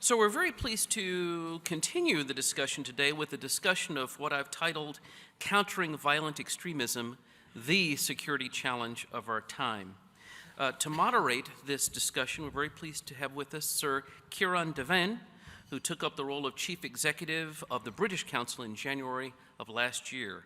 So we're very pleased to continue the discussion today with a discussion of what I've titled Countering Violent Extremism, the Security Challenge of Our Time. To moderate this discussion, we're very pleased to have with us Sir Ciarán Devane, who took up the role of Chief Executive of the British Council in January of last year.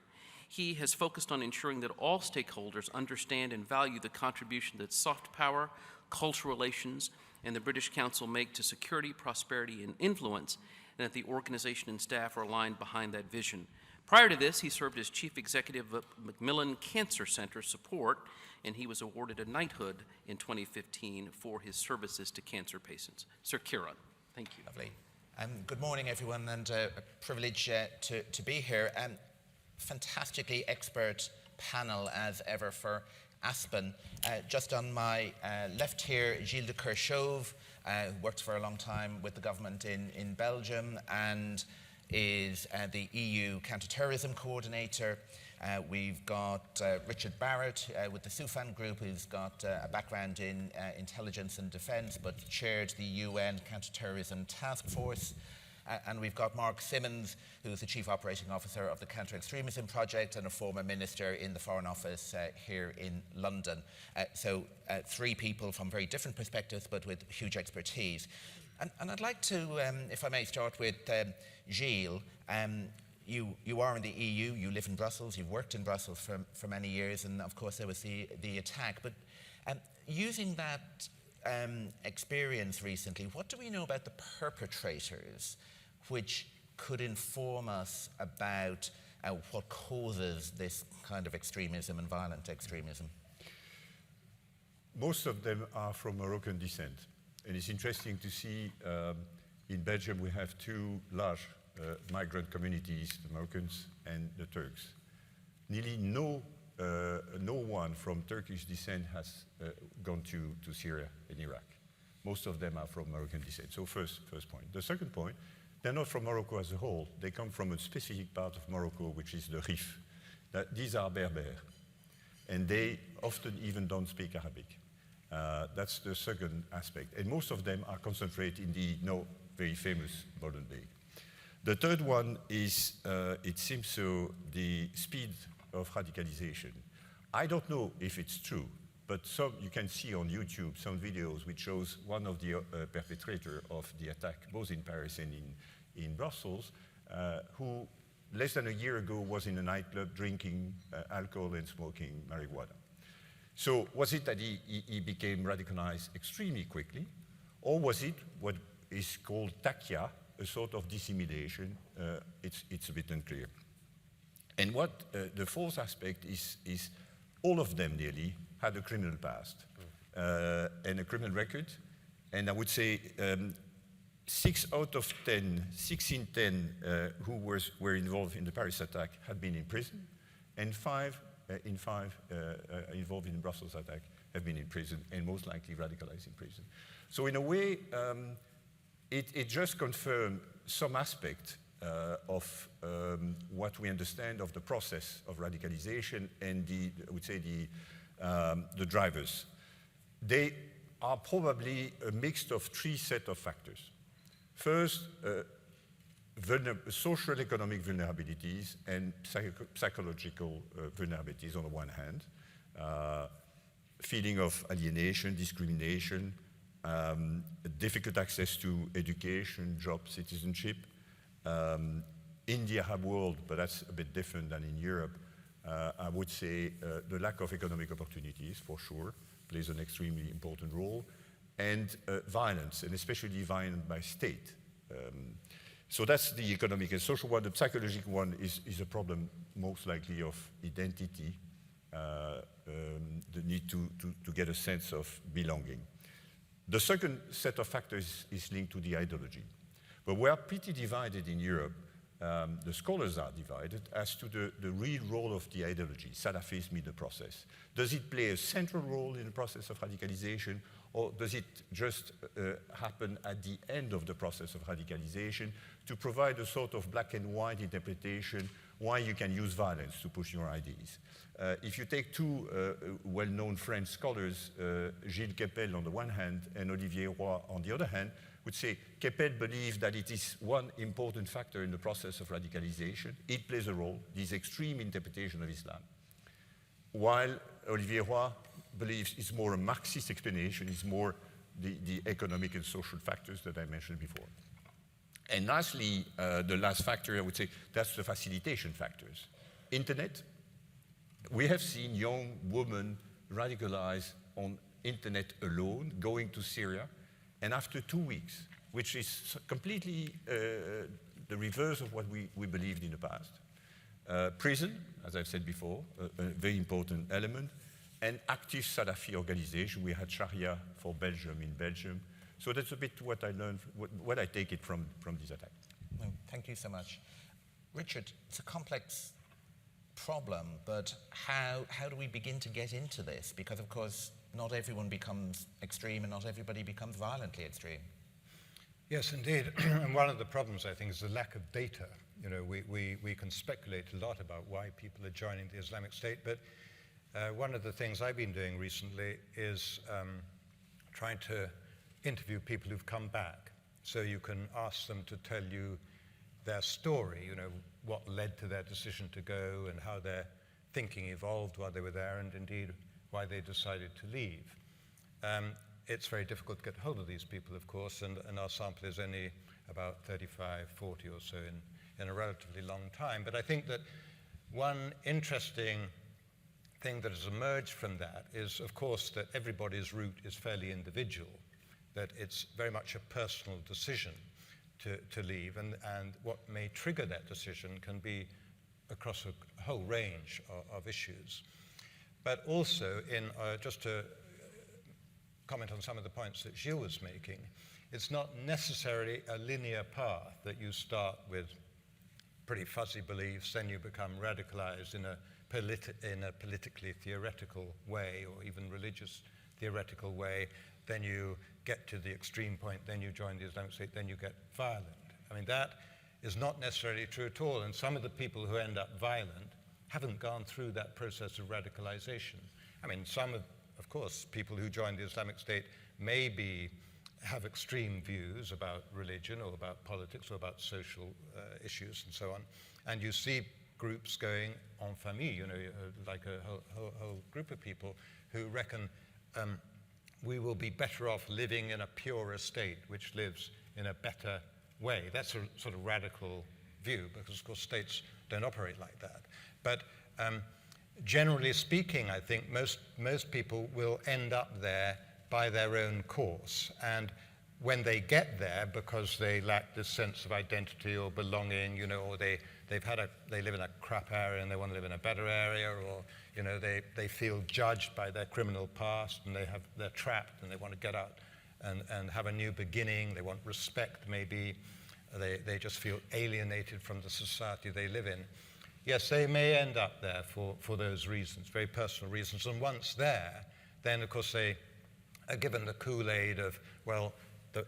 He has focused on ensuring that all stakeholders understand and value the contribution that soft power, cultural relations, and the British Council make to security, prosperity, and influence, and that the organization and staff are aligned behind that vision. Prior to this, he served as Chief Executive of Macmillan Cancer Center Support, and he was awarded a knighthood in 2015 for his services to cancer patients. Sir Ciarán, thank you. Lovely. Good morning, everyone, and a privilege to be here. Fantastically expert panel, as ever, for Aspen. Just on my left here, Gilles de Kerchove, who worked for a long time with the government in Belgium and is the EU Counterterrorism coordinator. We've got Richard Barrett with the Soufan group, who's got a background in intelligence and defense, but chaired the UN Counterterrorism Task Force. And we've got Mark Simmonds, who's the Chief Operating Officer of the Counter-Extremism Project and a former minister in the Foreign Office here in London. So three people from very different perspectives, but with huge expertise. And I'd like to, if I may, start with Gilles. You are in the EU, you live in Brussels, you've worked in Brussels for many years, and of course there was the attack. But using that experience recently, what do we know about the perpetrators which could inform us about what causes this kind of extremism and violent extremism? Most of them are from Moroccan descent. And it's interesting to see in Belgium we have two large migrant communities, the Moroccans and the Turks. Nearly no one from Turkish descent has gone to Syria and Iraq. Most of them are from Moroccan descent. So first point. The second point, they're not from Morocco as a whole. They come from a specific part of Morocco, which is the Rif. These are Berber. And they often even don't speak Arabic. That's the second aspect. And most of them are concentrated in the now very famous Molenbeek. The third one is, it seems so, the speed of radicalization. I don't know if it's true, but you can see on YouTube some videos which shows one of the perpetrators of the attack, both in Paris and in Brussels, who less than a year ago was in a nightclub drinking alcohol and smoking marijuana. So was it that he became radicalized extremely quickly, or was it what is called takia, a sort of dissimulation? It's a bit unclear. And what the fourth aspect is all of them nearly had a criminal past and a criminal record. And I would say 6 in 10 who were involved in the Paris attack had been in prison, and 5 involved in the Brussels attack have been in prison, and most likely radicalized in prison. So in a way, it just confirmed some aspect of what we understand of the process of radicalization and I would say the drivers. They are probably a mix of 3 sets of factors. First, social economic vulnerabilities and psychological vulnerabilities on the one hand, feeling of alienation, discrimination, difficult access to education, job, citizenship. In the Arab world, but that's a bit different than in Europe, I would say the lack of economic opportunities, for sure, plays an extremely important role, and violence, and especially violence by state. So that's the economic and social one. The psychological one is a problem most likely of identity, the need to get a sense of belonging. The second set of factors is linked to the ideology. But we are pretty divided in Europe. The scholars are divided as to the real role of the ideology, Salafism in the process. Does it play a central role in the process of radicalization, or does it just happen at the end of the process of radicalization to provide a sort of black and white interpretation why you can use violence to push your ideas? If you take two well-known French scholars, Gilles Kepel on the one hand and Olivier Roy on the other hand, would say Keppel believes that it is one important factor in the process of radicalization. It plays a role, this extreme interpretation of Islam. While Olivier Roy believes it's more a Marxist explanation, it's more the economic and social factors that I mentioned before. And lastly, the last factor, I would say, that's the facilitation factors. Internet, we have seen young women radicalized on internet alone, going to Syria, and after 2 weeks, which is completely the reverse of what we believed in the past. Prison, as I've said before, a very important element, and active Salafi organization. We had Sharia for Belgium in Belgium. So that's a bit what I learned, what I take it from this attack. Well, thank you so much. Richard, it's a complex problem, but how do we begin to get into this? Because, of course, not everyone becomes extreme and not everybody becomes violently extreme. Yes, indeed. And one of the problems, I think, is the lack of data. You know, we can speculate a lot about why people are joining the Islamic State, but one of the things I've been doing recently is trying to interview people who've come back. So you can ask them to tell you their story, you know, what led to their decision to go and how their thinking evolved while they were there, and indeed why they decided to leave. It's very difficult to get hold of these people, of course, and our sample is only about 35, 40 or so in a relatively long time. But I think that one interesting thing that has emerged from that is, of course, that everybody's route is fairly individual, that it's very much a personal decision to leave, and what may trigger that decision can be across a whole range of issues. But also, just to comment on some of the points that Gilles was making, it's not necessarily a linear path that you start with pretty fuzzy beliefs, then you become radicalized in a politically theoretical way, or even religious theoretical way, then you get to the extreme point, then you join the Islamic State, then you get violent. I mean, that is not necessarily true at all, and some of the people who end up violent haven't gone through that process of radicalization. I mean, of course, people who join the Islamic State maybe have extreme views about religion or about politics or about social issues and so on, and you see groups going en famille, you know, like a whole group of people who reckon we will be better off living in a purer state which lives in a better way. That's a sort of radical view, because of course states don't operate like that. But generally speaking, I think most people will end up there by their own course. And when they get there, because they lack this sense of identity or belonging, you know, or they live in a crap area and they want to live in a better area, or you know, they feel judged by their criminal past and they're trapped and they want to get out and have a new beginning. They want respect, maybe. They just feel alienated from the society they live in. Yes, they may end up there for those reasons, very personal reasons. And once there, then of course they are given the Kool-Aid of, well,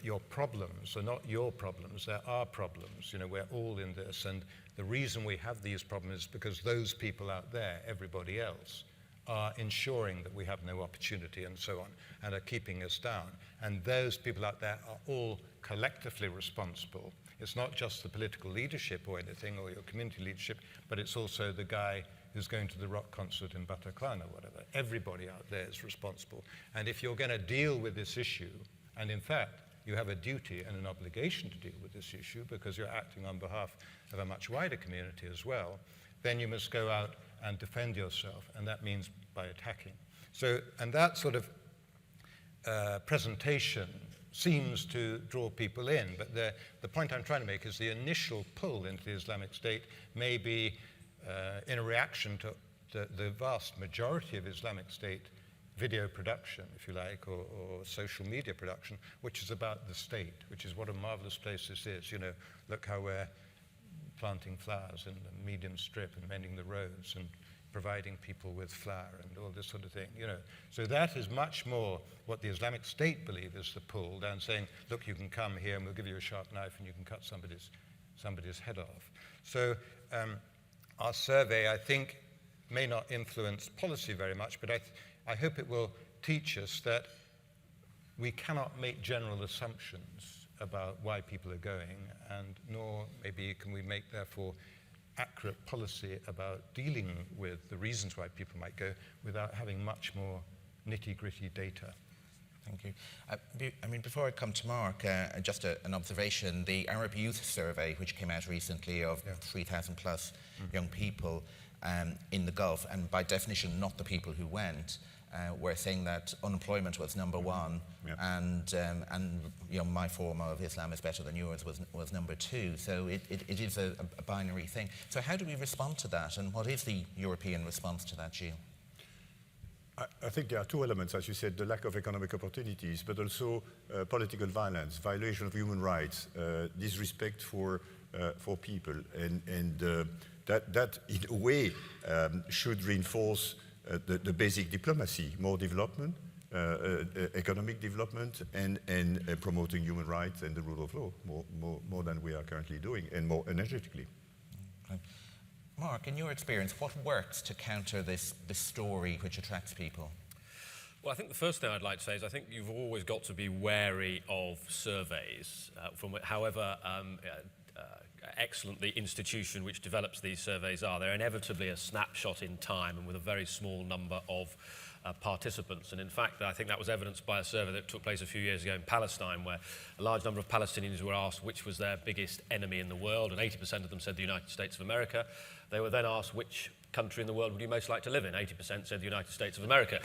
your problems are not your problems, they're our problems. You know, we're all in this, and the reason we have these problems is because those people out there, everybody else, are ensuring that we have no opportunity and so on, and are keeping us down. And those people out there are all collectively responsible. It's not just the political leadership or anything, or your community leadership, but it's also the guy who's going to the rock concert in Bataclan or whatever. Everybody out there is responsible. And if you're going to deal with this issue, and in fact, you have a duty and an obligation to deal with this issue because you're acting on behalf of a much wider community as well, then you must go out and defend yourself, and that means by attacking. So, and that sort of presentation seems to draw people in, but the point I'm trying to make is the initial pull into the Islamic State may be in a reaction to the vast majority of Islamic State video production, if you like, or social media production, which is about the state, which is what a marvelous place this is. You know, look how we're planting flowers in the medium strip and mending the roads and providing people with flour and all this sort of thing, you know. So that is much more what the Islamic State believe is the pull, than saying, look, you can come here and we'll give you a sharp knife and you can cut somebody's head off. So our survey, I think, may not influence policy very much, but I hope it will teach us that we cannot make general assumptions about why people are going, and nor maybe can we make, therefore, accurate policy about dealing with the reasons why people might go without having much more nitty-gritty data. Thank you. I mean, before I come to Mark, just an observation. The Arab Youth Survey, which came out recently of 3,000 plus young people in the Gulf, and by definition not the people who went, were saying that unemployment was number one, and you know, my form of Islam is better than yours was number two. So it is a binary thing. So how do we respond to that, and what is the European response to that, Gilles? I think there are two elements, as you said, the lack of economic opportunities, but also political violence, violation of human rights, disrespect for people, and that in a way should reinforce the basic diplomacy, more development, economic development, and promoting human rights and the rule of law more than we are currently doing, and more energetically. Okay. Mark, in your experience, what works to counter this story which attracts people? Well, I think the first thing I'd like to say is I think you've always got to be wary of surveys, however excellent the institution which develops these surveys are. They're inevitably a snapshot in time and with a very small number of participants. And in fact, I think that was evidenced by a survey that took place a few years ago in Palestine, where a large number of Palestinians were asked which was their biggest enemy in the world, and 80% of them said the United States of America. They were then asked which country in the world would you most like to live in. 80% said the United States of America.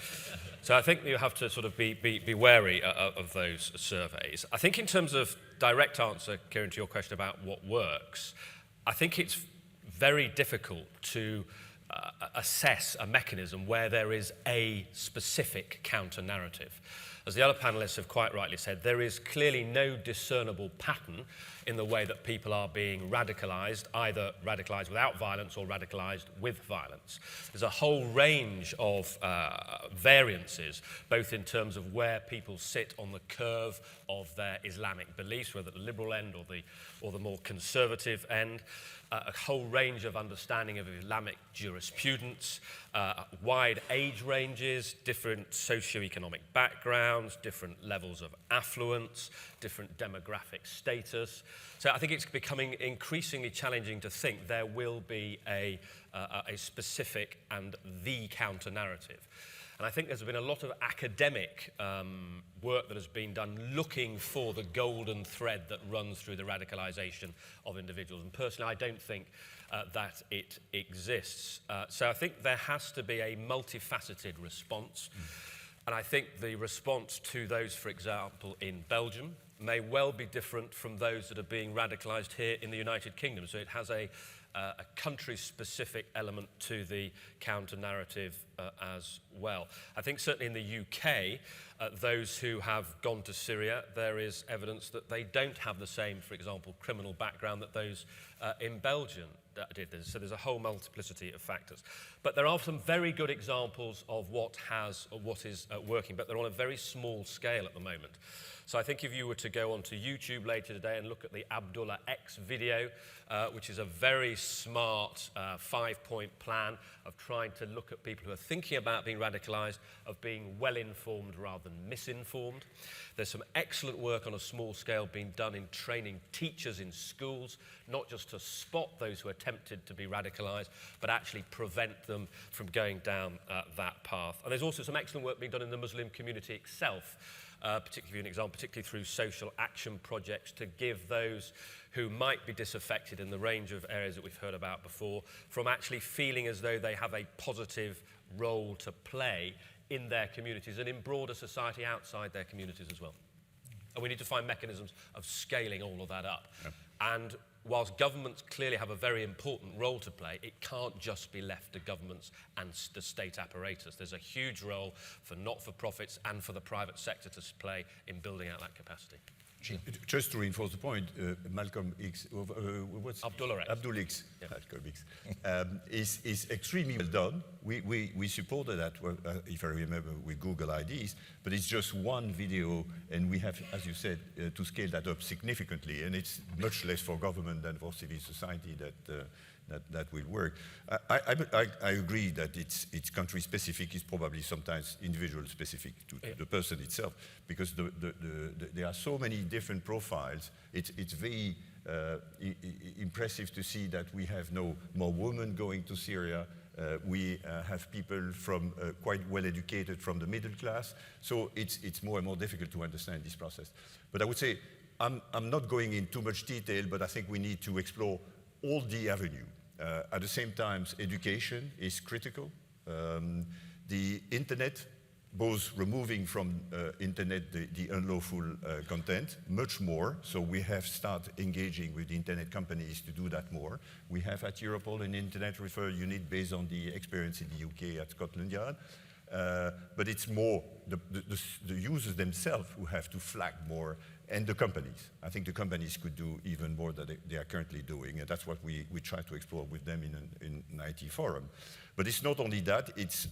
So I think you have to sort of be wary of those surveys. I think in terms of direct answer, Ciarán, to your question about what works, I think it's very difficult to assess a mechanism where there is a specific counter-narrative. As the other panellists have quite rightly said, there is clearly no discernible pattern in the way that people are being radicalized, either radicalized without violence or radicalized with violence. There's a whole range of variances, both in terms of where people sit on the curve of their Islamic beliefs, whether at the liberal end or the more conservative end. A whole range of understanding of Islamic jurisprudence, wide age ranges, different socioeconomic backgrounds, different levels of affluence, different demographic status. So I think it's becoming increasingly challenging to think there will be a specific and the counter-narrative. And I think there's been a lot of academic work that has been done looking for the golden thread that runs through the radicalization of individuals. And personally, I don't think that it exists. So I think there has to be a multifaceted response. And I think the response to those, for example, in Belgium, may well be different from those that are being radicalized here in the United Kingdom. So it has a country-specific element to the counter-narrative as well. I think certainly in the UK, those who have gone to Syria, there is evidence that they don't have the same, for example, criminal background that those in Belgium did. So there's a whole multiplicity of factors. But there are some very good examples of what is working, but they're on a very small scale at the moment. So I think if you were to go onto YouTube later today and look at the Abdullah X video, which is a very smart 5-point plan of trying to look at people who are thinking about being radicalized, of being well-informed rather than misinformed. There's some excellent work on a small scale being done in training teachers in schools, not just to spot those who are tempted to be radicalized, but actually prevent them from going down that path. And there's also some excellent work being done in the Muslim community itself, particularly an example, particularly through social action projects, to give those who might be disaffected in the range of areas that we've heard about before from actually feeling as though they have a positive role to play in their communities and in broader society outside their communities as well. And we need to find mechanisms of scaling all of that up. Yep. And whilst governments clearly have a very important role to play, it can't just be left to governments and the state apparatus. There's a huge role for not-for-profits and for the private sector to play in building out that capacity. Just to reinforce the point, Malcolm X, Abdullah X. Abdullah X, yeah. Malcolm X, is extremely well done. We supported that, if I remember, with Google IDs, but it's just one video, and we have, as you said, to scale that up significantly, and it's much less for government than for civil society that will work. I agree that it's country specific, is probably sometimes individual specific to the person itself, because there are so many different profiles. It's very impressive to see that we have no more women going to Syria. We have people from quite well educated from the middle class. So it's more and more difficult to understand this process. But I would say, I'm not going in too much detail, but I think we need to explore all the avenue. At the same time, education is critical. The internet, both removing from internet the unlawful content, much more. So we have started engaging with internet companies to do that more. We have at Europol an internet referral unit based on the experience in the UK at Scotland Yard. But it's more the users themselves who have to flag more, and the companies. I think the companies could do even more than they are currently doing, and that's what we try to explore with them in an IT forum. But it's not only that, it's,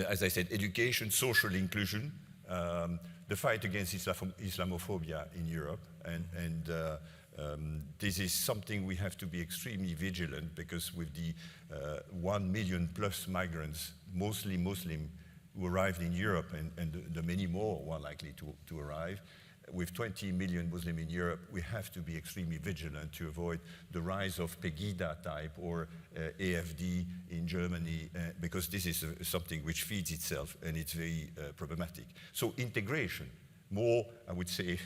as I said, education, social inclusion, the fight against Islamophobia in Europe, and this is something we have to be extremely vigilant, because with the 1 million plus migrants, mostly Muslim, who arrived in Europe, and the many more who are likely to arrive, with 20 million Muslims in Europe, we have to be extremely vigilant to avoid the rise of Pegida type or AFD in Germany, because this is something which feeds itself, and it's very problematic. So integration, more, I would say,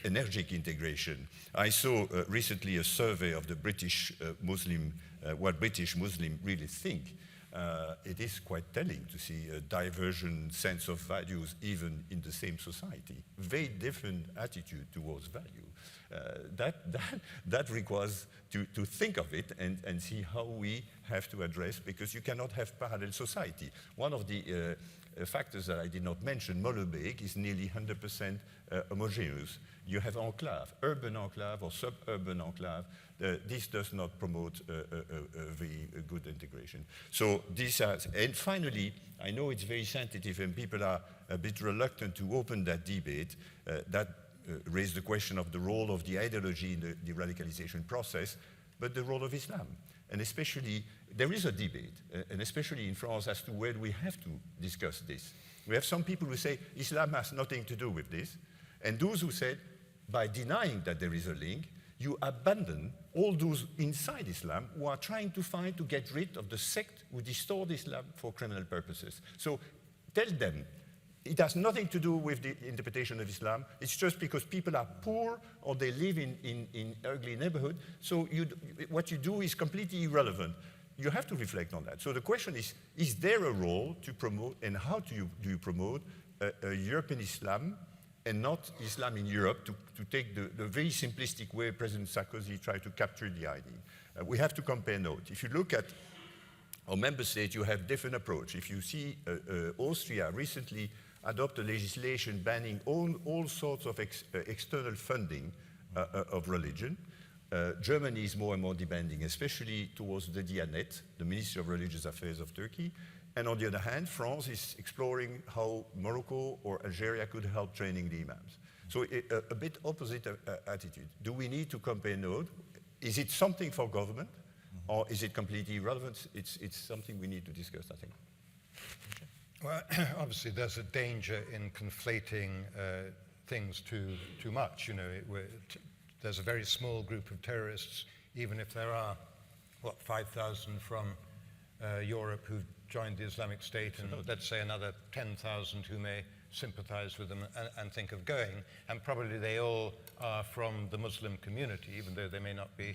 energetic integration. I saw recently a survey of the British Muslim, what British Muslims really think. It is quite telling to see a divergent sense of values even in the same society. Very different attitude towards value. That requires to think of it and see how we have to address, because you cannot have parallel society. One of the factors that I did not mention, Molenbeek is nearly 100% homogeneous. You have enclave, urban enclave or suburban enclave. This does not promote a very good integration. So these are, and finally, I know it's very sensitive and people are a bit reluctant to open that debate. That raised the question of the role of the ideology in the radicalization process, but the role of Islam. And especially, there is a debate, and especially in France, as to where we have to discuss this. We have some people who say Islam has nothing to do with this, and those who said, by denying that there is a link, you abandon all those inside Islam who are trying to get rid of the sect who distort Islam for criminal purposes. So tell them, it has nothing to do with the interpretation of Islam. It's just because people are poor or they live in ugly neighborhood. So what you do is completely irrelevant. You have to reflect on that. So the question is there a role to promote, and how do you promote a European Islam and not Islam in Europe, to take the very simplistic way President Sarkozy tried to capture the idea. We have to compare notes. If you look at our member states, you have different approach. If you see Austria recently adopted legislation banning all sorts of external funding of religion. Germany is more and more demanding, especially towards the Diyanet, the Ministry of Religious Affairs of Turkey. And on the other hand, France is exploring how Morocco or Algeria could help training the imams. So a bit opposite attitude. Do we need to compare notes? Is it something for government, or is it completely irrelevant? It's something we need to discuss, I think. Well, obviously there's a danger in conflating things too much. You know, there's a very small group of terrorists, even if there are, 5,000 from Europe who've joined the Islamic State, and let's say another 10,000 who may sympathize with them and think of going, and probably they all are from the Muslim community, even though they may not be,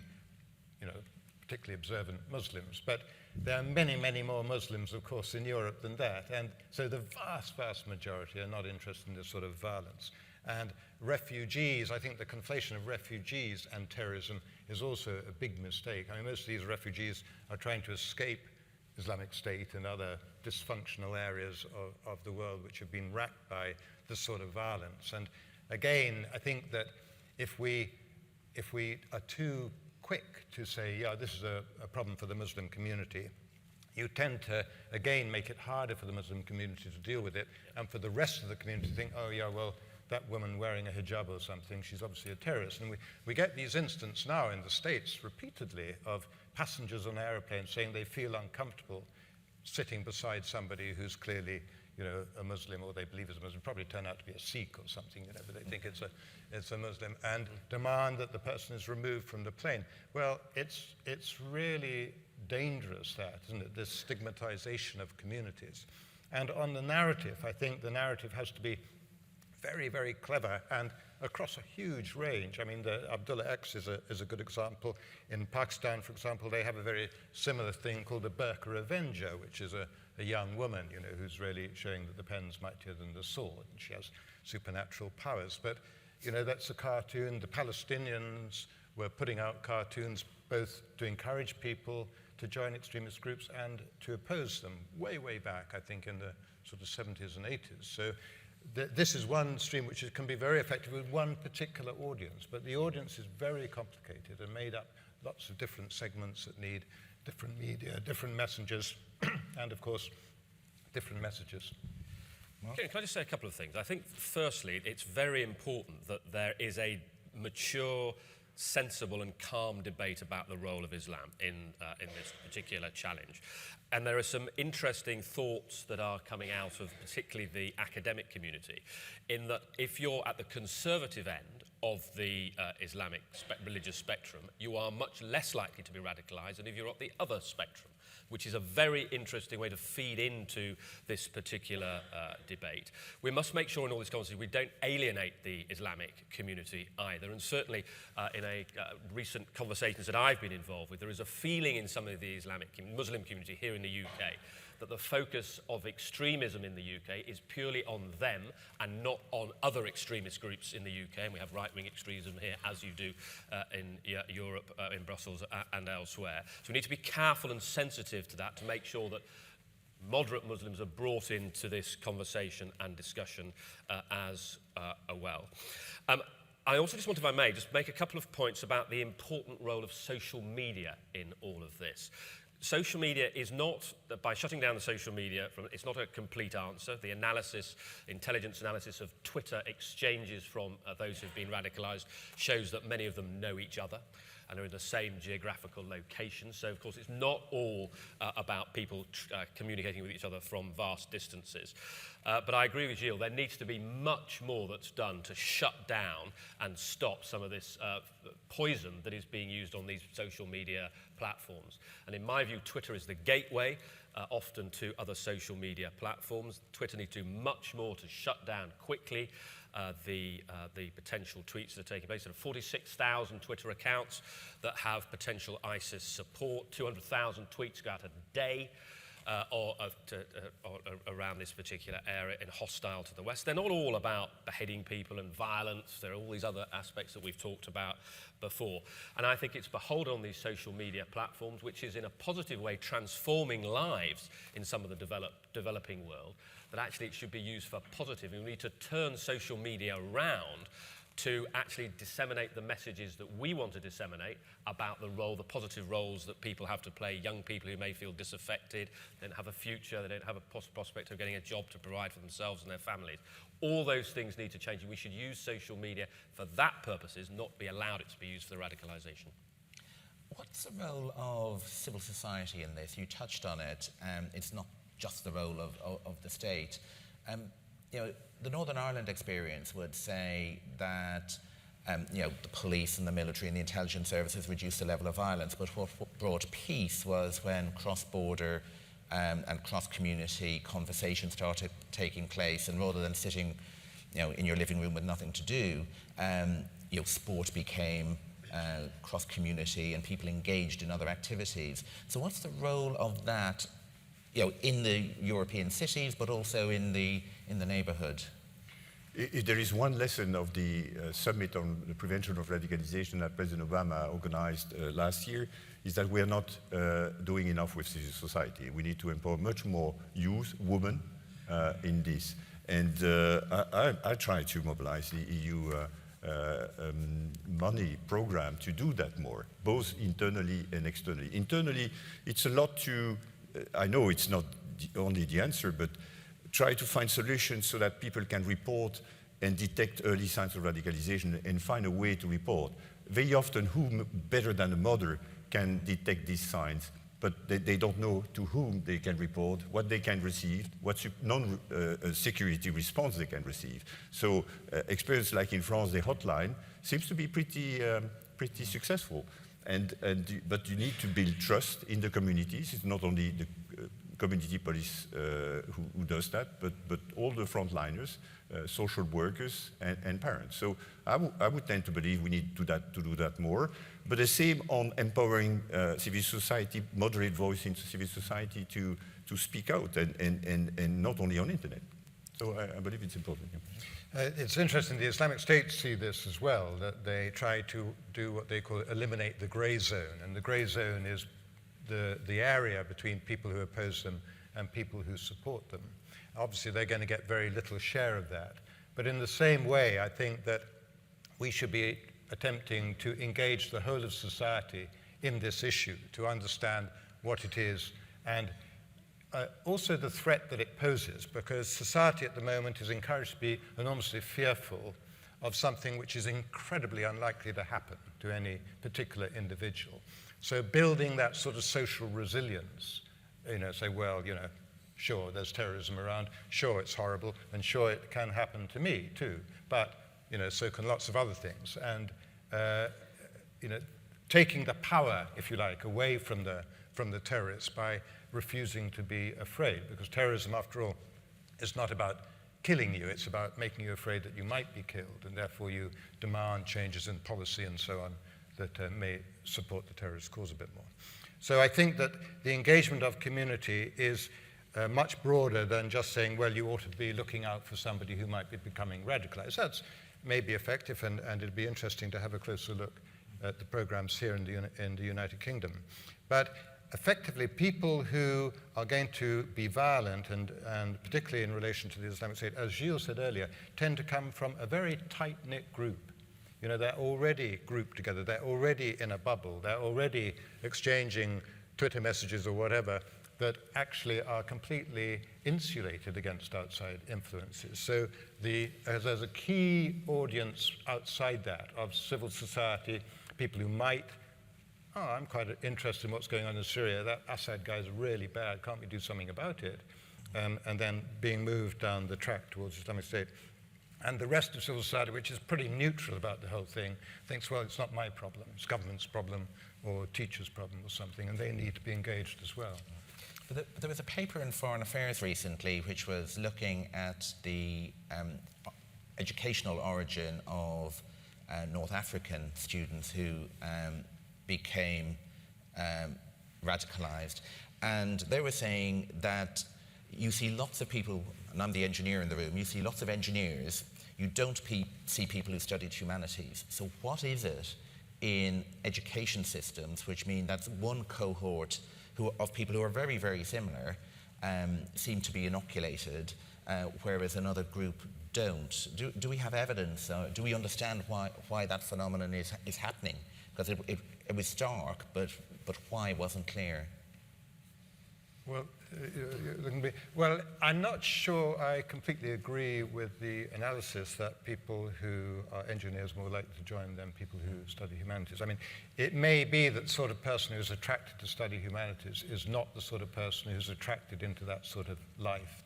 particularly observant Muslims. But there are many, many more Muslims, of course, in Europe than that, and so the vast, vast majority are not interested in this sort of violence. And refugees, I think the conflation of refugees and terrorism is also a big mistake. I mean, most of these refugees are trying to escape Islamic State and other dysfunctional areas of the world which have been racked by this sort of violence. And again, I think that if we are too quick to say, yeah, this is a problem for the Muslim community, you tend to, again, make it harder for the Muslim community to deal with it, and for the rest of the community to think, oh, yeah, well, that woman wearing a hijab or something, she's obviously a terrorist. And we get these instances now in the States repeatedly of passengers on airplanes saying they feel uncomfortable sitting beside somebody who's clearly, you know, a Muslim, or they believe is a Muslim, probably turn out to be a Sikh or something, you know, but they think it's a Muslim, and demand that the person is removed from the plane. Well, it's really dangerous, that, isn't it, this stigmatization of communities. And on the narrative, I think the narrative has to be very, very clever and across a huge range. I mean, the Abdullah X is a good example. In Pakistan, for example, they have a very similar thing called the Burqa Avenger, which is a young woman, you know, who's really showing that the pen's mightier than the sword, and she has supernatural powers. But, you know, that's a cartoon. The Palestinians were putting out cartoons both to encourage people to join extremist groups and to oppose them way, way back, I think, in the sort of 70s and 80s. So this is one stream which can be very effective with one particular audience, but the audience is very complicated and made up lots of different segments that need different media, different messengers, and of course, different messages. Can I just say a couple of things? I think, firstly, it's very important that there is a mature, sensible and calm debate about the role of Islam in this particular challenge. And there are some interesting thoughts that are coming out of particularly the academic community, in that if you're at the conservative end of the Islamic religious spectrum, you are much less likely to be radicalized than if you're at the other spectrum, which is a very interesting way to feed into this particular debate. We must make sure in all this conversation we don't alienate the Islamic community either, and certainly in recent conversations that I've been involved with, there is a feeling in some of the Muslim community here in the UK that the focus of extremism in the UK is purely on them and not on other extremist groups in the UK. And we have right-wing extremism here, as you do in Europe, in Brussels and elsewhere. So we need to be careful and sensitive to that to make sure that moderate Muslims are brought into this conversation and discussion as well. I also just want, if I may, just make a couple of points about the important role of social media in all of this. Social media is not, by shutting down the social media, it's not a complete answer. The analysis, intelligence analysis of Twitter exchanges from those who've been radicalized shows that many of them know each other and are in the same geographical location. So, of course, it's not all about people communicating with each other from vast distances. But I agree with Gilles, there needs to be much more that's done to shut down and stop some of this poison that is being used on these social media platforms. And in my view, Twitter is the gateway often to other social media platforms. Twitter needs to do much more to shut down quickly the potential tweets that are taking place. There are 46,000 Twitter accounts that have potential ISIS support, 200,000 tweets go out a day around this particular area and hostile to the West. They're not all about beheading people and violence. There are all these other aspects that we've talked about before. And I think it's beholden on these social media platforms, which is in a positive way transforming lives in some of the developing world, that actually it should be used for positive. And we need to turn social media around to actually disseminate the messages that we want to disseminate about the positive roles that people have to play, young people who may feel disaffected, they don't have a future, they don't have a prospect of getting a job to provide for themselves and their families. All those things need to change, and we should use social media for that purposes, not be allowed it to be used for the radicalization. What's the role of civil society in this? You touched on it. It's not just the role of the state. You know, the Northern Ireland experience would say that you know, the police and the military and the intelligence services reduced the level of violence, but what brought peace was when cross-border and cross-community conversations started taking place, and rather than sitting, you know, in your living room with nothing to do, you know, sport became cross-community and people engaged in other activities. So what's the role of that, you know, in the European cities, but also in the neighborhood? If there is one lesson of the summit on the prevention of radicalization that President Obama organized last year, is that we are not doing enough with civil society. We need to empower much more youth, women, in this. And I try to mobilize the EU money program to do that more, both internally and externally. Internally, it's a lot to, I know it's not only the answer, but try to find solutions so that people can report and detect early signs of radicalization and find a way to report. Very often, who better than a mother can detect these signs, but they don't know to whom they can report, what they can receive, what non-security response they can receive. So experience like in France, the hotline seems to be pretty successful. But you need to build trust in the communities. It's not only the community police who does that, but all the frontliners, social workers, and parents. So I would tend to believe we need to do that more. But the same on empowering civil society, moderate voice in civil society to speak out, and not only on internet. So I believe it's important. It's interesting, the Islamic State see this as well, that they try to do what they call eliminate the grey zone. And the grey zone is the area between people who oppose them and people who support them. Obviously, they're going to get very little share of that. But in the same way, I think that we should be attempting to engage the whole of society in this issue, to understand what it is, and also the threat that it poses, because society at the moment is encouraged to be enormously fearful of something which is incredibly unlikely to happen to any particular individual. So building that sort of social resilience, say, well, sure, there's terrorism around, sure, it's horrible, and sure, it can happen to me too, but, so can lots of other things. And, taking the power, if you like, away from the terrorists by refusing to be afraid, because terrorism, after all, is not about killing you, it's about making you afraid that you might be killed, and therefore you demand changes in policy and so on that may support the terrorist cause a bit more. So I think that the engagement of community is much broader than just saying, well, you ought to be looking out for somebody who might be becoming radicalized. That's maybe effective, and it'd be interesting to have a closer look at the programs here in the United Kingdom. But effectively, people who are going to be violent, and particularly in relation to the Islamic State, as Gilles said earlier, tend to come from a very tight-knit group. They're already grouped together, they're already in a bubble, they're already exchanging Twitter messages or whatever that actually are completely insulated against outside influences. So there's a key audience outside that of civil society, people who might, I'm quite interested in what's going on in Syria, that Assad guy's really bad, can't we do something about it? And then being moved down the track towards Islamic State. And the rest of civil society, which is pretty neutral about the whole thing, thinks, well, it's not my problem, it's government's problem or teachers' problem or something, and they need to be engaged as well. But there was a paper in Foreign Affairs recently which was looking at the educational origin of North African students who became radicalized. And they were saying that you see lots of people, and I'm the engineer in the room, you see lots of engineers, you don't see people who studied humanities. So what is it in education systems which mean that one cohort of people who are very, very similar seem to be inoculated, whereas another group don't? Do we have evidence? Do we understand why that phenomenon is happening? Because it was stark, but why wasn't clear? Well, I'm not sure I completely agree with the analysis that people who are engineers are more likely to join than people who study humanities. I mean, it may be that the sort of person who's attracted to study humanities is not the sort of person who's attracted into that sort of life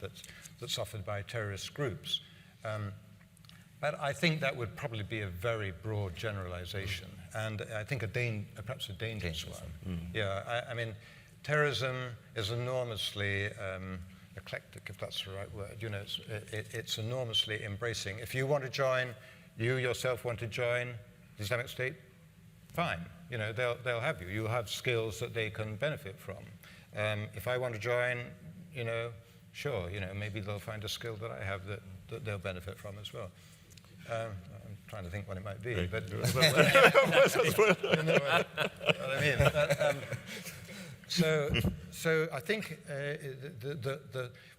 that's offered by terrorist groups. But I think that would probably be a very broad generalization, and I think perhaps a dangerous one. Yeah, I mean, terrorism is enormously eclectic, if that's the right word. It's enormously embracing. If you want to join, you yourself want to join the Islamic State, fine. They'll have you. You'll have skills that they can benefit from. If I want to join, sure, maybe they'll find a skill that I have that they'll benefit from as well. I'm trying to think what it might be, but you know what I mean. So I think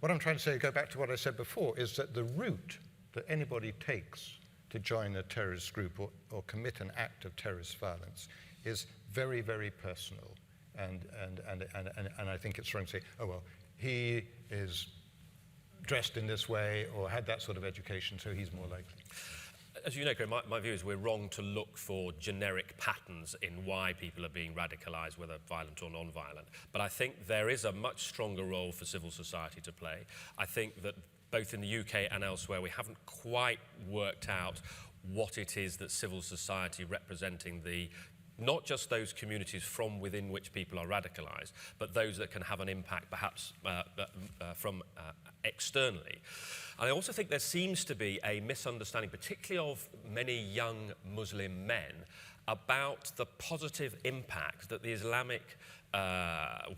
what I'm trying to say, go back to what I said before, is that the route that anybody takes to join a terrorist group or commit an act of terrorist violence is very, very personal. And I think it's wrong to say, oh, well, he is dressed in this way or had that sort of education, so he's more likely. As you know, Graham, my view is we're wrong to look for generic patterns in why people are being radicalised, whether violent or non-violent. But I think there is a much stronger role for civil society to play. I think that both in the UK and elsewhere, we haven't quite worked out what it is that civil society representing not just those communities from within which people are radicalised, but those that can have an impact perhaps from externally. And I also think there seems to be a misunderstanding, particularly of many young Muslim men, about the positive impact that the Islamic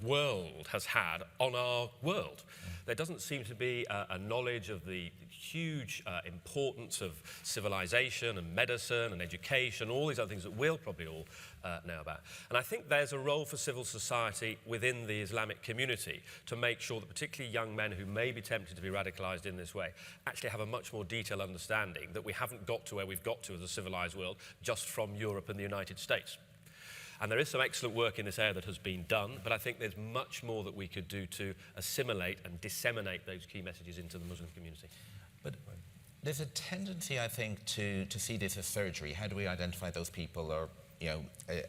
world has had on our world. There doesn't seem to be a knowledge of the huge importance of civilization and medicine and education, all these other things that we'll probably all know about. And I think there's a role for civil society within the Islamic community to make sure that particularly young men who may be tempted to be radicalized in this way actually have a much more detailed understanding that we haven't got to where we've got to as a civilized world just from Europe and the United States. And there is some excellent work in this area that has been done, but I think there's much more that we could do to assimilate and disseminate those key messages into the Muslim community. But there's a tendency, I think, to see this as surgery. How do we identify those people or,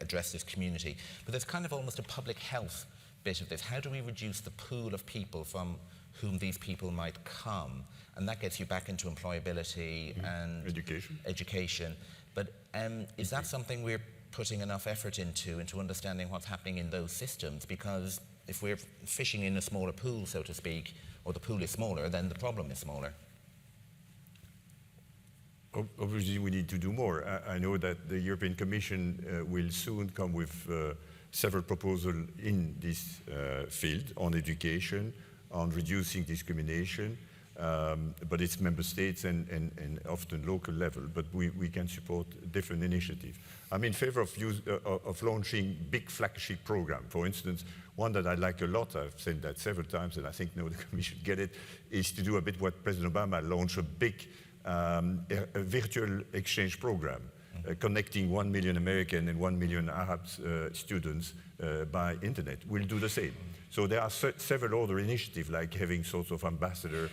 address this community? But there's kind of almost a public health bit of this. How do we reduce the pool of people from whom these people might come? And that gets you back into employability and education. But is that something we're putting enough effort into understanding what's happening in those systems? Because if we're fishing in a smaller pool, so to speak, or the pool is smaller, then the problem is smaller. Obviously, we need to do more. I know that the European Commission will soon come with several proposals in this field on education, on reducing discrimination, but it's member states and often local level, but we can support different initiatives. I'm in favor of launching big flagship program. For instance, one that I like a lot, I've said that several times, and I think now the Commission get it, is to do a bit what President Obama launched, a big a virtual exchange program, connecting 1 million American and 1 million Arab students by internet. We'll do the same. So there are several other initiatives, like having sorts of ambassador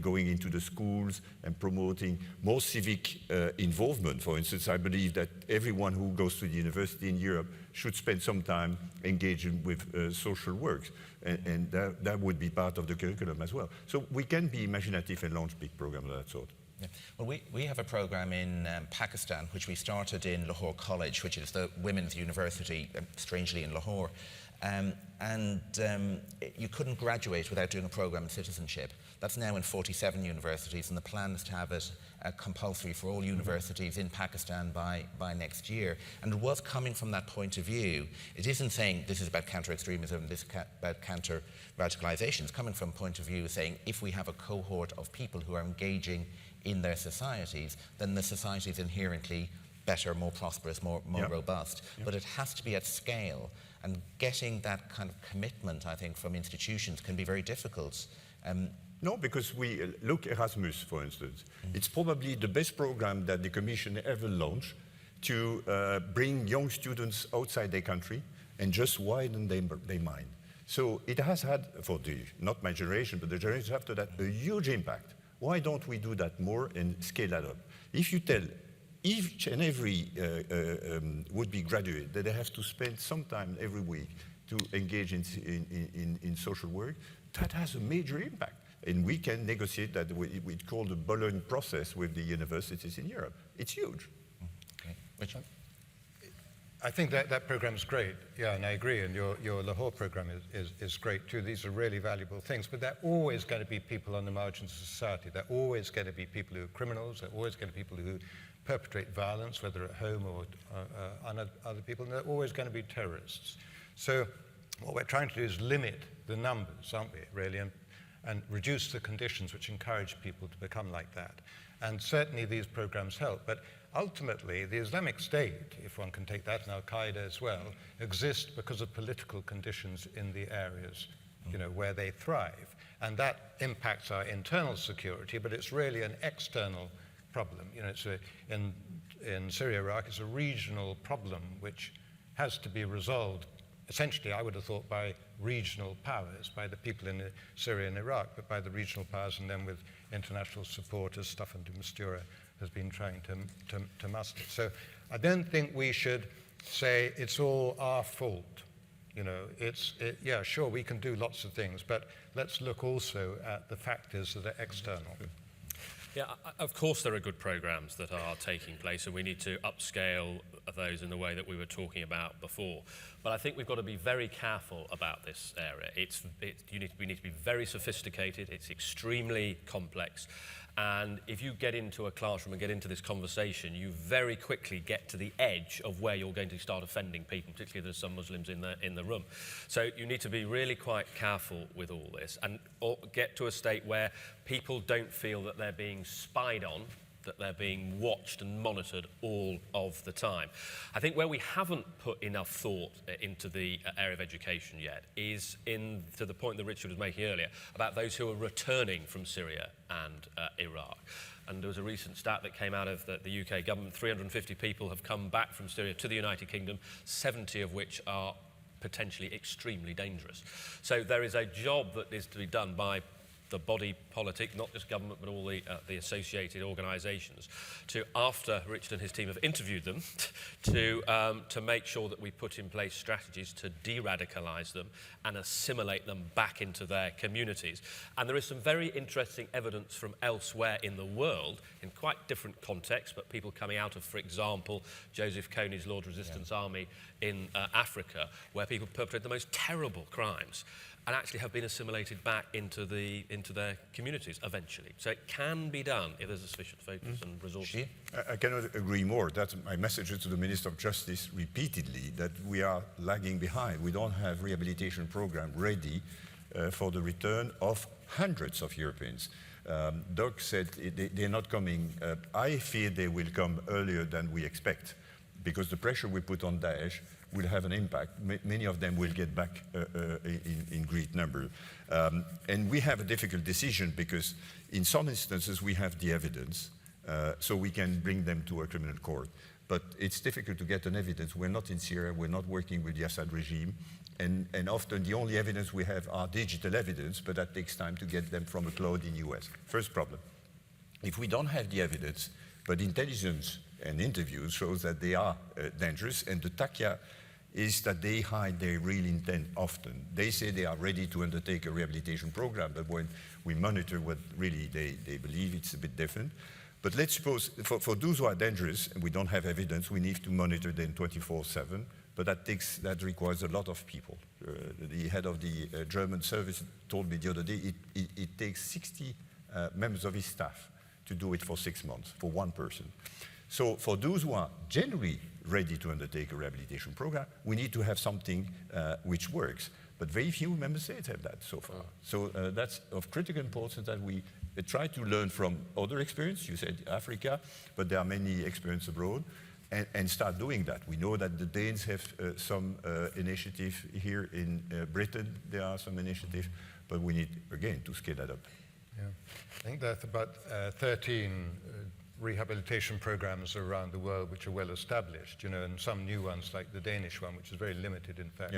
going into the schools and promoting more civic involvement. For instance, I believe that everyone who goes to the university in Europe should spend some time engaging with social work, and that would be part of the curriculum as well. So we can be imaginative and launch big programs of that sort. Yeah. Well, we have a program in Pakistan, which we started in Lahore College, which is the women's university, strangely, in Lahore. You couldn't graduate without doing a program in citizenship. That's now in 47 universities, and the plan is to have it compulsory for all universities in Pakistan by next year. And it was coming from that point of view. It isn't saying this is about counter-extremism, this is about counter-radicalization. It's coming from a point of view saying if we have a cohort of people who are engaging in their societies, then the society is inherently better, more prosperous, more robust. But it has to be at scale. And getting that kind of commitment, I think, from institutions can be very difficult. No, because we look Erasmus, for instance. It's probably the best program that the Commission ever launched to bring young students outside their country and just widen their mind. So it has had, for not my generation, but the generations after that, a huge impact. Why don't we do that more and scale that up? If you tell each and every would-be graduate that they have to spend some time every week to engage in social work, that has a major impact. And we can negotiate that, we call the Bologna process with the universities in Europe. It's huge. Okay. Richard? I think that program is great, yeah, and I agree, and your Lahore program is great too. These are really valuable things, but there are always going to be people on the margins of society. There are always going to be people who are criminals. There are always going to be people who perpetrate violence, whether at home or on other people, and there are always going to be terrorists. So what we're trying to do is limit the numbers, aren't we, really, and reduce the conditions which encourage people to become like that. And certainly these programs help, but ultimately the Islamic State, if one can take that, and Al-Qaeda as well, exist because of political conditions in the areas where they thrive. And that impacts our internal security, but it's really an external problem. It's in Syria, Iraq, it's a regional problem which has to be resolved essentially, I would have thought, by regional powers, by the people in Syria and Iraq, but by the regional powers, and then with international support, as Staffan de Mistura has been trying to muster. So I don't think we should say it's all our fault. You know, yeah, sure, we can do lots of things, but let's look also at the factors that are external. Yeah, of course there are good programs that are taking place, and we need to upscale those in the way that we were talking about before. But I think we've got to be very careful about this area. We need to be very sophisticated. It's extremely complex. And if you get into a classroom and get into this conversation, you very quickly get to the edge of where you're going to start offending people, particularly if there's some Muslims in the room. So you need to be really quite careful with all this and get to a state where people don't feel that they're being spied on, that they're being watched and monitored all of the time. I think where we haven't put enough thought into the area of education yet is to the point that Richard was making earlier about those who are returning from Syria and Iraq. And there was a recent stat that came out of the UK government. 350 people have come back from Syria to the United Kingdom, 70 of which are potentially extremely dangerous. So there is a job that is to be done by the body politic, not just government, but all the associated organisations, to, after Richard and his team have interviewed them, to make sure that we put in place strategies to de-radicalise them and assimilate them back into their communities. And there is some very interesting evidence from elsewhere in the world, in quite different contexts, but people coming out of, for example, Joseph Kony's Lord Resistance Army in Africa, where people perpetrate the most terrible crimes and actually have been assimilated back into their communities eventually. So it can be done if there's a sufficient focus and resources. I cannot agree more. That's my message to the Minister of Justice repeatedly, that we are lagging behind. We don't have rehabilitation program ready for the return of hundreds of Europeans. Doug said they're not coming. I fear they will come earlier than we expect, because the pressure we put on Daesh will have an impact. Many of them will get back in great number. And we have a difficult decision, because in some instances we have the evidence, so we can bring them to a criminal court. But it's difficult to get an evidence. We're not in Syria, we're not working with the Assad regime, and often the only evidence we have are digital evidence, but that takes time to get them from a cloud in US. First problem. If we don't have the evidence, but intelligence and interviews shows that they are dangerous, and the taqiyya is that they hide their real intent often. They say they are ready to undertake a rehabilitation program, but when we monitor what really they believe, it's a bit different. But let's suppose, for those who are dangerous, and we don't have evidence, we need to monitor them 24/7, but that requires a lot of people. The head of the German service told me the other day, it takes 60 members of his staff to do it for 6 months, for one person. So for those who are generally ready to undertake a rehabilitation program, we need to have something which works. But very few member states have that so far. So that's of critical importance that we try to learn from other experience. You said Africa, but there are many experiences abroad, and start doing that. We know that the Danes have some initiative here in Britain. There are some initiatives, but we need, again, to scale that up. Yeah. I think there's about 13 rehabilitation programs around the world which are well established, you know, and some new ones like the Danish one, which is very limited, in fact,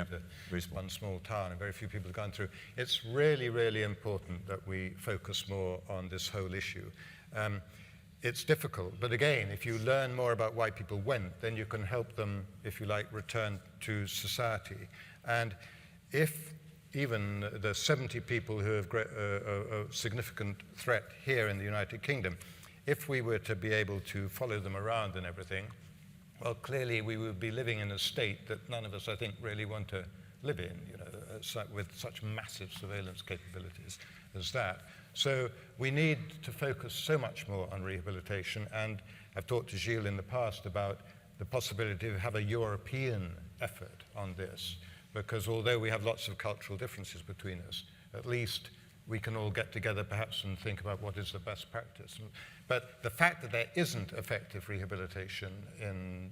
one small town, and very few people have gone through. It's really, really important that we focus more on this whole issue. It's difficult, but again, if you learn more about why people went, then you can help them, if you like, return to society. And if even the 70 people who have a significant threat here in the United Kingdom, if we were to be able to follow them around and everything, well, clearly we would be living in a state that none of us, I think, really want to live in, you know, with such massive surveillance capabilities as that. So we need to focus so much more on rehabilitation, and I've talked to Gilles in the past about the possibility of have a European effort on this, because although we have lots of cultural differences between us, at least we can all get together perhaps and think about what is the best practice. But the fact that there isn't effective rehabilitation in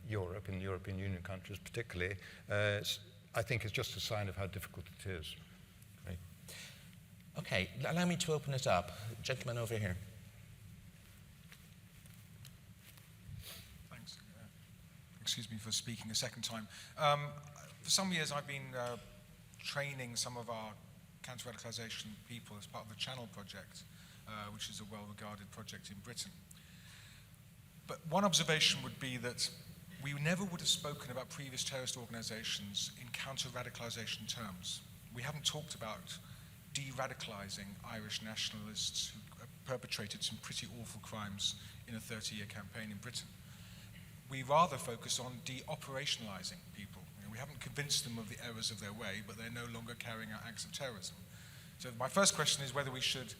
Europe, in European Union countries particularly, I think is just a sign of how difficult it is. Right. Okay, allow me to open it up. Gentleman over here. Thanks. excuse me for speaking a second time. For some years I've been training some of our counter-radicalization people as part of the Channel project, which is a well-regarded project in Britain. But one observation would be that we never would have spoken about previous terrorist organizations in counter-radicalization terms. We haven't talked about de-radicalizing Irish nationalists who perpetrated some pretty awful crimes in a 30-year campaign in Britain. We rather focus on de-operationalizing people. We haven't convinced them of the errors of their way, but they're no longer carrying out acts of terrorism. So my first question is whether we should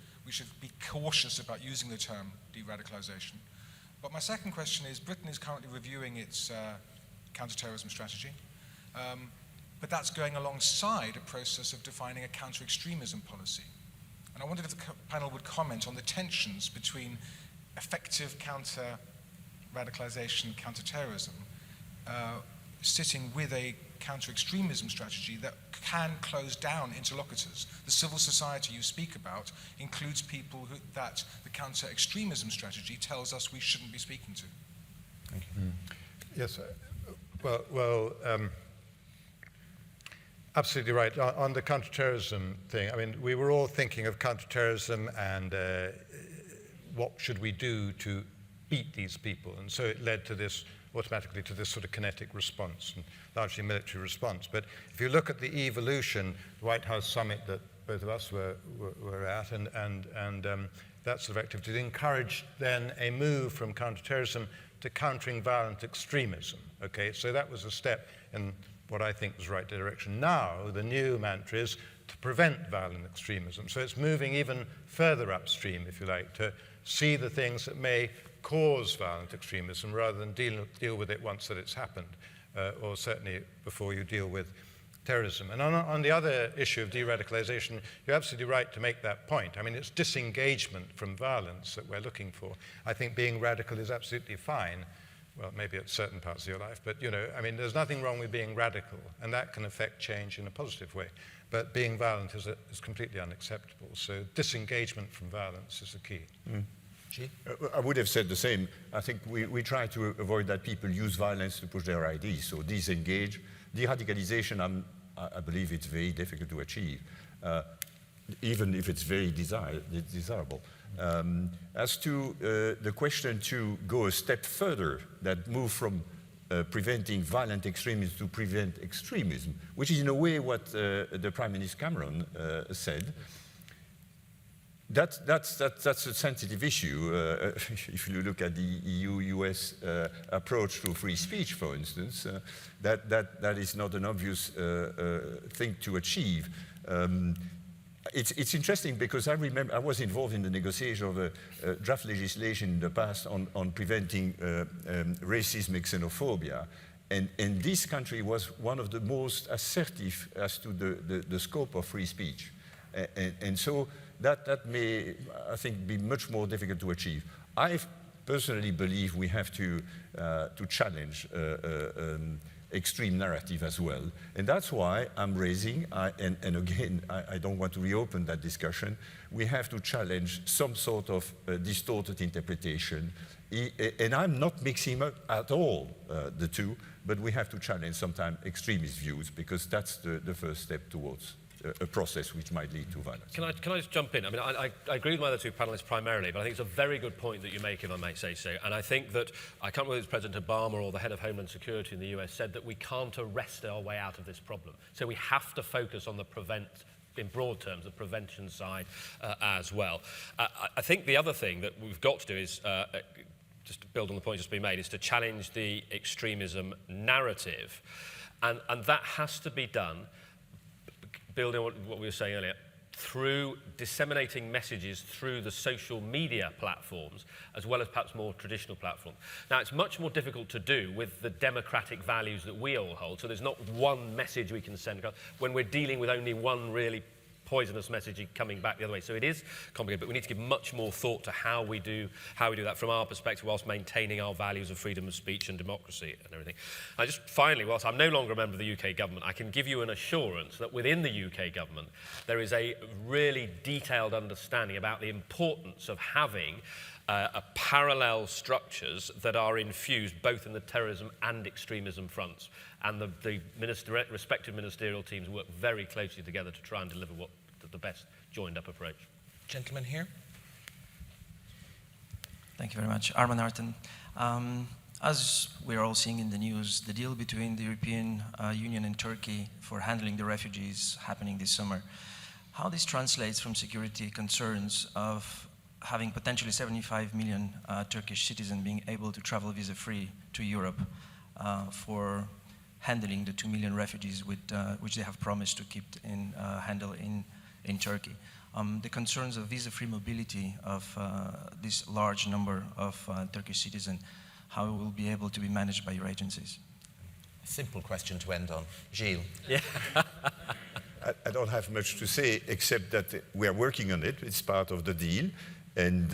be cautious about using the term de-radicalization. But my second question is, Britain is currently reviewing its counter-terrorism strategy, but that's going alongside a process of defining a counter-extremism policy. And I wondered if the panel would comment on the tensions between effective counter-radicalization, counter-terrorism, sitting with a counter-extremism strategy that can close down interlocutors. The civil society you speak about includes people that the counter-extremism strategy tells us we shouldn't be speaking to. Thank you. Yes, well, absolutely right. On the counterterrorism thing, I mean, we were all thinking of counterterrorism and what should we do to beat these people, and so it led to this automatically to this sort of kinetic response, and largely military response. But if you look at the evolution, the White House summit that both of us were at, and that sort of activity encouraged then a move from counterterrorism to countering violent extremism. Okay, so that was a step in what I think was the right direction. Now, the new mantra is to prevent violent extremism. So it's moving even further upstream, if you like, to see the things that may cause violent extremism rather than deal with it once that it's happened, or certainly before you deal with terrorism. And on the other issue of de-radicalization, you're absolutely right to make that point. I mean, it's disengagement from violence that we're looking for. I think being radical is absolutely fine. Well, maybe at certain parts of your life, but I mean, there's nothing wrong with being radical, and that can affect change in a positive way. But being violent is completely unacceptable. So disengagement from violence is the key. Gilles? I would have said the same. I think we try to avoid that people use violence to push their ideas. So disengage. De-radicalization, I believe it's very difficult to achieve, even if it's very desirable. As to the question to go a step further, that move from preventing violent extremism to prevent extremism, which is in a way what the Prime Minister Cameron said. That's a sensitive issue. If you look at the EU-US approach to free speech, for instance, that is not an obvious thing to achieve. It's interesting because I remember I was involved in the negotiation of a draft legislation in the past on preventing racism and xenophobia. And this country was one of the most assertive as to the scope of free speech. And so that may, I think, be much more difficult to achieve. I personally believe we have to challenge extreme narrative as well. And that's why I'm raising, and again, I don't want to reopen that discussion, we have to challenge some sort of distorted interpretation. And I'm not mixing up at all the two, but we have to challenge sometimes extremist views, because that's the first step towards a process which might lead to violence. Can I just jump in? I mean, I agree with my other two panelists primarily, but I think it's a very good point that you make, if I may say so. And I think that, I can't remember if it's President Obama or the head of Homeland Security in the US said that we can't arrest our way out of this problem. So we have to focus on the in broad terms, the prevention side as well. I think the other thing that we've got to do is, just to build on the point just been made, is to challenge the extremism narrative. And that has to be done, building on what we were saying earlier, through disseminating messages through the social media platforms, as well as perhaps more traditional platforms. Now, it's much more difficult to do with the democratic values that we all hold, so there's not one message we can send when we're dealing with only one really poisonous message coming back the other way. So it is complicated, but we need to give much more thought to how we do that from our perspective, whilst maintaining our values of freedom of speech and democracy and everything. I just finally, whilst I'm no longer a member of the UK government, I can give you an assurance that within the UK government there is a really detailed understanding about the importance of having parallel structures that are infused both in the terrorism and extremism fronts. And the respective ministerial teams work very closely together to try and deliver the best joined-up approach. Gentleman here. Thank you very much. Arman Arten. As we're all seeing in the news, the deal between the European Union and Turkey for handling the refugees happening this summer, how this translates from security concerns of having potentially 75 million Turkish citizens being able to travel visa-free to Europe for handling the 2 million refugees which they have promised to keep handle in Turkey. The concerns of visa-free mobility of this large number of Turkish citizens, how it will be able to be managed by your agencies? Simple question to end on. Gilles. Yeah. I don't have much to say except that we are working on it. It's part of the deal. And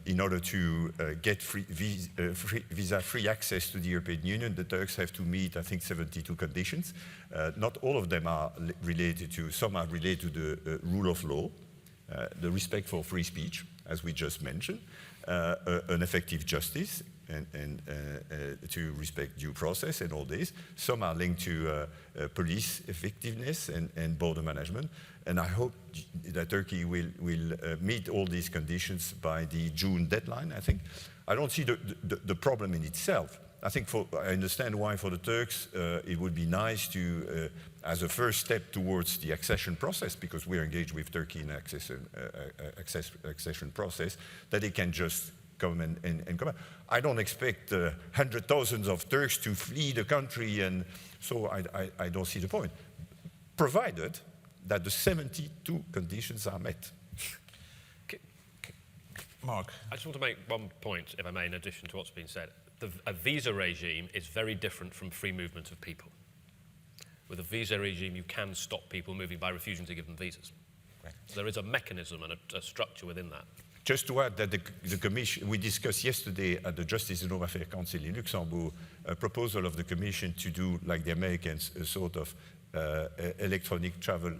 in order to get visa-free access to the European Union, the Turks have to meet, I think, 72 conditions. Not all of them are related to, some are related to the rule of law, the respect for free speech, as we just mentioned, an effective justice, and to respect due process and all this. Some are linked to police effectiveness and border management. And I hope that Turkey will meet all these conditions by the June deadline, I think. I don't see the problem in itself. I think I understand why for the Turks it would be nice to, as a first step towards the accession process, because we're engaged with Turkey in accession process, that they can just come and come out. I don't expect hundreds of thousands of Turks to flee the country, and so I don't see the point, provided that the 72 conditions are met. Mark. I just want to make one point, if I may, in addition to what's been said. A visa regime is very different from free movement of people. With a visa regime, you can stop people moving by refusing to give them visas. Right. So there is a mechanism and a structure within that. Just to add that the Commission, we discussed yesterday at the Justice and Home Affairs Council in Luxembourg, a proposal of the Commission to do, like the Americans, a sort of electronic travel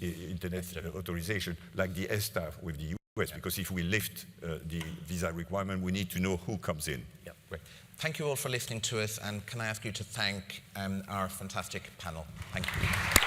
internet authorization, like the ESTA with the US, because if we lift the visa requirement, we need to know who comes in. Yep. Great. Thank you all for listening to us, and can I ask you to thank our fantastic panel. Thank you.